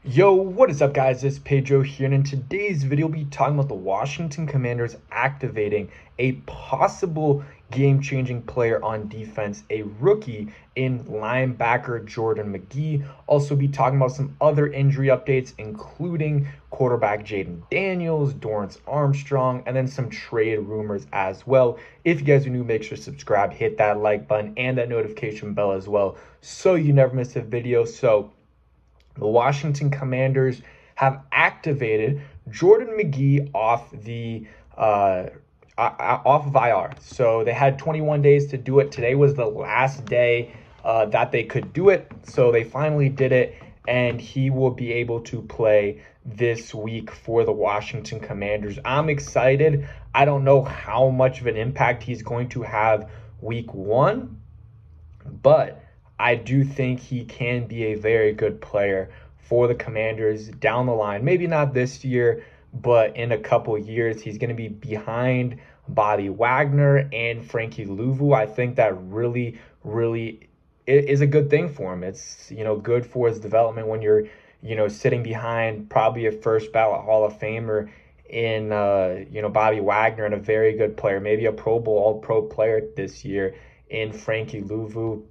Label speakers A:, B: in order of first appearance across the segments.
A: Yo, what is up guys? It's Pedro here, and in today's video we'll be talking about the Washington Commanders activating a possible game-changing player on defense, a rookie in linebacker Jordan McGee. Also be talking about some other injury updates, including quarterback Jaden Daniels, Dorrance Armstrong, and then some trade rumors as well. If you guys are new, make sure to subscribe, hit that like button, and that notification bell as well, so you never miss a video. So the Washington Commanders have activated Jordan McGee off of IR. So they had 21 days to do it. Today was the last day that they could do it. So they finally did it, and he will be able to play this week for the Washington Commanders. I'm excited. I don't know how much of an impact he's going to have week one, but I do think he can be a very good player for the Commanders down the line. Maybe not this year, but in a couple years. He's going to be behind Bobby Wagner and Frankie Louvu. I think that really is a good thing for him. It's, good for his development when you're, sitting behind probably a first ballot Hall of Famer in, Bobby Wagner, and a very good player, maybe a Pro Bowl All-Pro player this year in Frankie Louvu.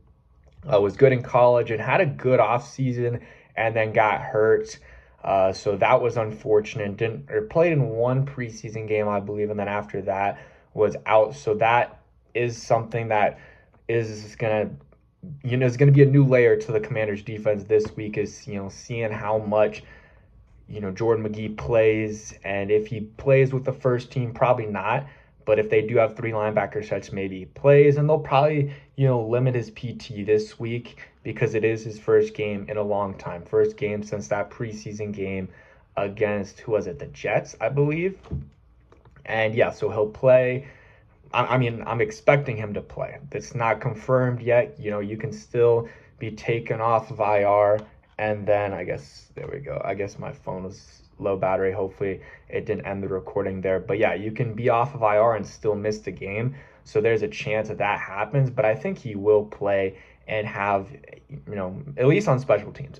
A: Was good in college and had a good offseason and then got hurt. So that was unfortunate. Played in one preseason game, I believe, and then after that was out. So that is something that is gonna, is gonna be a new layer to the Commanders defense this week, is, seeing how much, Jordan McGee plays, and if he plays with the first team, probably not. But if they do have three linebacker sets, maybe he plays, and they'll probably, limit his PT this week because it is his first game in a long time. First game since that preseason game against, who was it? The Jets, I believe. And yeah, so he'll play. I'm expecting him to play. It's not confirmed yet. You can still be taken off of IR. And then there we go. I guess my phone was low battery. Hopefully it didn't end the recording there. But yeah, you can be off of IR and still miss the game. So there's a chance that happens. But I think he will play and have, at least on special teams.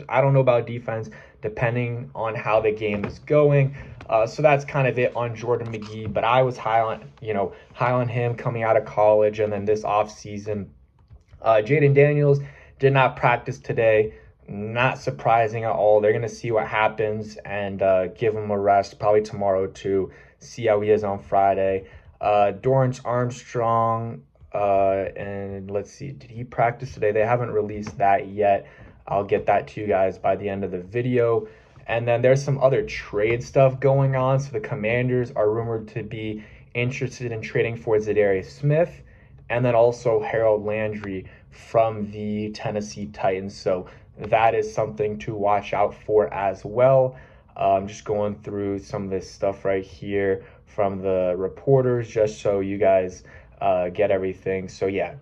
A: I don't know about defense, depending on how the game is going. So that's kind of it on Jordan McGee. But I was high on him coming out of college, and then this offseason. Jaden Daniels did not practice today. Not surprising at all. They're going to see what happens and give him a rest probably tomorrow to see how he is on Friday. Dorrance Armstrong, and let's see, did he practice today? They haven't released that yet. I'll get that to you guys by the end of the video. And then there's some other trade stuff going on. So the Commanders are rumored to be interested in trading for Zadarius Smith, and then also Harold Landry from the Tennessee Titans. So that is something to watch out for as well. I'm just going through some of this stuff right here from the reporters, just so you guys get everything. So yeah,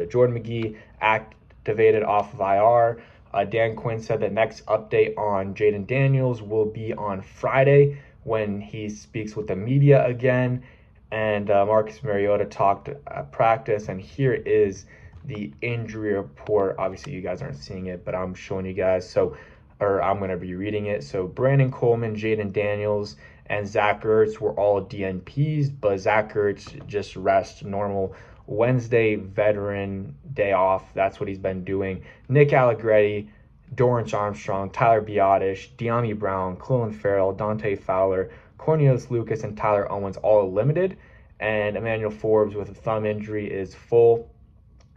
A: Jordan McGee activated off of IR. Dan Quinn said the next update on Jaden Daniels will be on Friday when he speaks with the media again. And Marcus Mariota talked at practice, and here is the injury report. Obviously, you guys aren't seeing it, but I'm showing you guys. I'm going to be reading it. So Brandon Coleman, Jaden Daniels, and Zach Ertz were all DNPs, but Zach Ertz just rest normal Wednesday, veteran day off. That's what he's been doing. Nick Allegretti, Dorrance Armstrong, Tyler Biotish, De'Ami Brown, Clelin Ferrell, Dante Fowler, Cornelius Lucas, and Tyler Owens all limited. And Emmanuel Forbes with a thumb injury is full.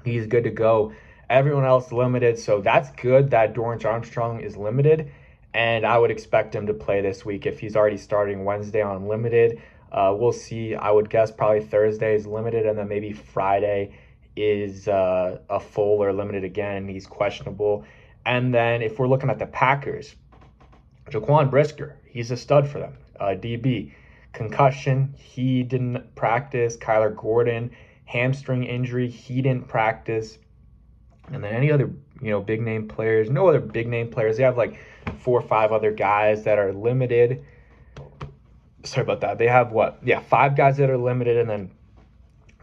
A: He's good to go. Everyone else limited, so that's good that Dorrance Armstrong is limited, and I would expect him to play this week if he's already starting Wednesday on limited. We'll see. I would guess probably Thursday is limited, and then maybe Friday is a full or limited again, and he's questionable. And then if we're looking at the Packers, Jaquan Brisker, he's a stud for them. DB, concussion, he didn't practice. Kyler Gordon, hamstring injury, he didn't practice. And then any other, big name players, no other big name players. They have like 4 or 5 other guys that are limited. Sorry about that. They have 5 guys that are limited, and then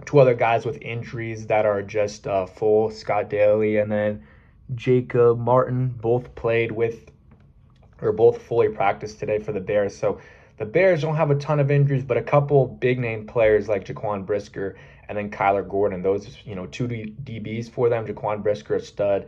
A: 2 other guys with injuries that are just full. Scott Daly and then Jacob Martin both played with or both fully practiced today for the Bears. So the Bears don't have a ton of injuries, but a couple big name players like Jaquan Brisker and then Kyler Gordon. Those, two DBs for them. Jaquan Brisker, a stud.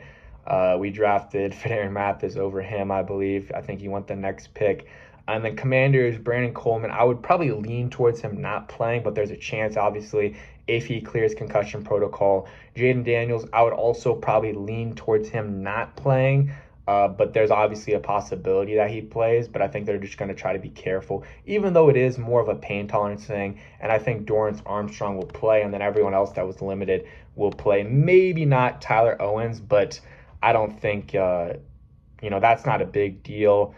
A: We drafted Fedarian Mathis over him, I believe. I think he went the next pick. And then Commanders, Brandon Coleman, I would probably lean towards him not playing, but there's a chance, obviously, if he clears concussion protocol. Jaden Daniels, I would also probably lean towards him not playing. But there's obviously a possibility that he plays, but I think they're just going to try to be careful, even though it is more of a pain tolerance thing. And I think Dorrance Armstrong will play, and then everyone else that was limited will play. Maybe not Tyler Owens, but I don't think, that's not a big deal.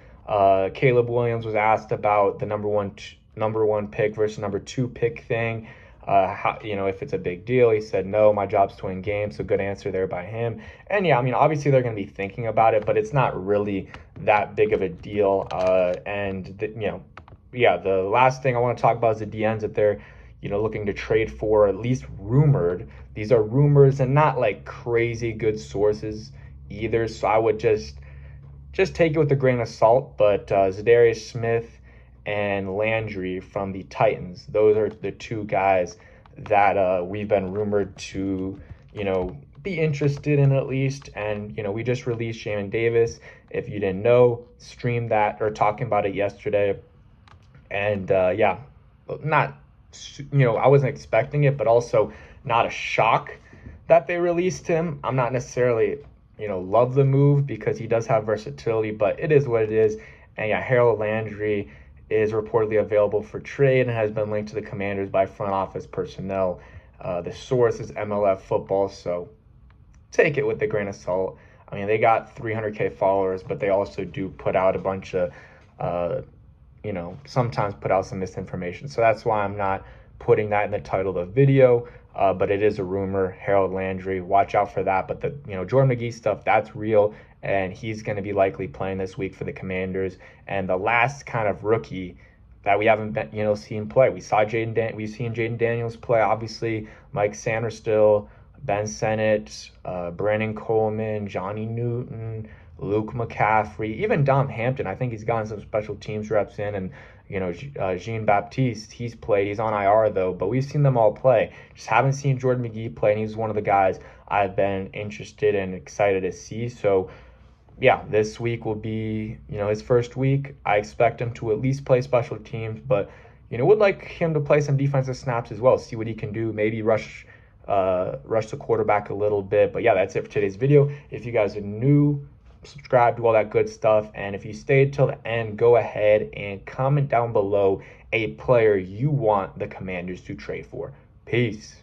A: Caleb Williams was asked about the number one pick versus number 2 pick thing. If it's a big deal. He said, no, my job's to win games. So good answer there by him. And yeah, obviously they're going to be thinking about it, but it's not really that big of a deal. The last thing I want to talk about is the DNs that they're, looking to trade for, at least rumored. These are rumors and not like crazy good sources either. So I would just take it with a grain of salt. But Zadarius Smith and Landry from the Titans, those are the 2 guys that we've been rumored to, be interested in at least. And, we just released Jamin Davis. If you didn't know, streamed that or talking about it yesterday. And not, I wasn't expecting it, but also not a shock that they released him. I'm not necessarily, love the move because he does have versatility, but it is what it is. And yeah, Harold Landry is reportedly available for trade and has been linked to the Commanders by front office personnel. The source is MLF Football, so take it with a grain of salt. They got 300K followers, but they also do put out a bunch of, sometimes put out some misinformation. So that's why I'm not putting that in the title of the video. But it is a rumor. Harold Landry, watch out for that. But the Jordan McGee stuff, that's real, and he's going to be likely playing this week for the Commanders. And the last kind of rookie that we haven't been, seen play, we've seen Jaden Daniels play. Obviously, Mike Sanderstill, Ben Sennett, Brandon Coleman, Johnny Newton, Luke McCaffrey, even Dom Hampton. I think he's gotten some special teams reps in, and Jean-Baptiste, he's played. He's on IR though, but we've seen them all play. Just haven't seen Jordan McGee play, and he's one of the guys I've been interested and excited to see. So yeah, this week will be, his first week. I expect him to at least play special teams, but, would like him to play some defensive snaps as well, see what he can do, maybe rush the quarterback a little bit. But yeah, that's it for today's video. If you guys are new, subscribe, do all that good stuff. And if you stayed till the end, go ahead and comment down below a player you want the Commanders to trade for. Peace.